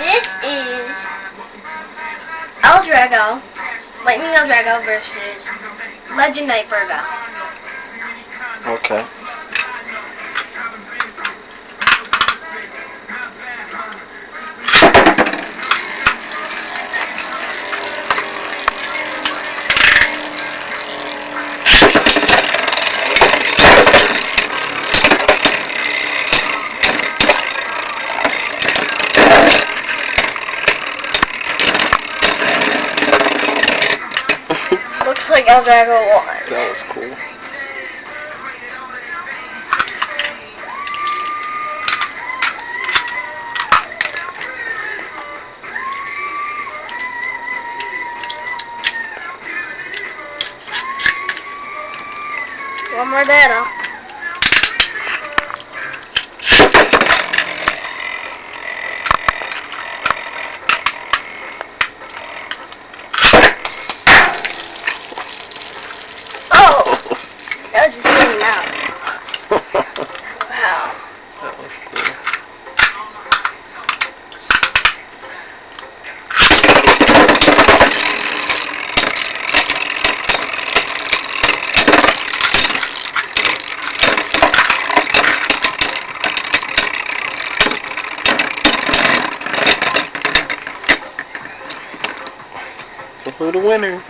This is El Drago, Lightning El Drago versus Legend Knight Virgo. Okay. Looks like El Drago won. That was cool. One more battle. That was just getting out. Wow. That was cool. So who the winner?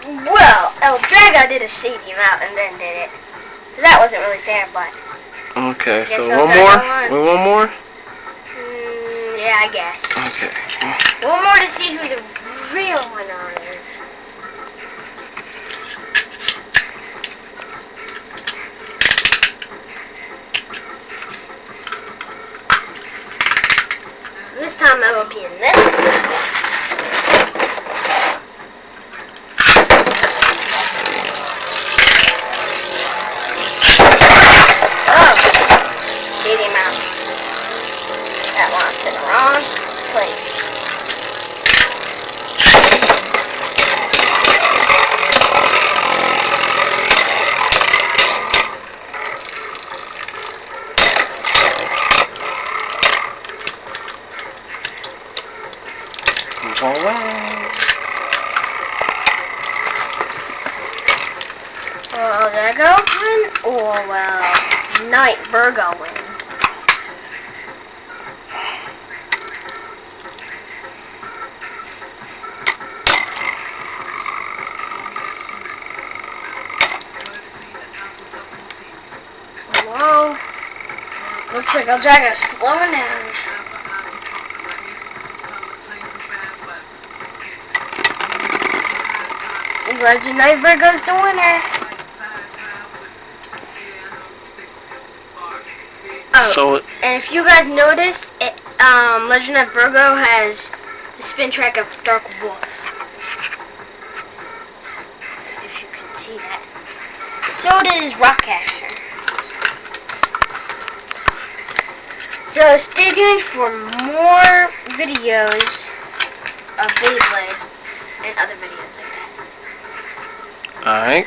Well, El Drago did a stadium out and then did it. So that wasn't really fair, but... Okay, so El one Drago more? won. One more? Yeah, I guess. Okay. One more to see who the real winner is. This time I will be in this. That one's in the wrong place. Alright. Well, Drago win, or well, Knight Virgo win. Whoa. Looks like El Drago's slowing down. Legend Knight Virgo's the winner. Oh, So and if you guys notice, Legend Knight Virgo has the spin track of Dark Wolf. If you can see that. So does Rockcaster. So stay tuned for more videos of Beyblade and other videos like that. alright.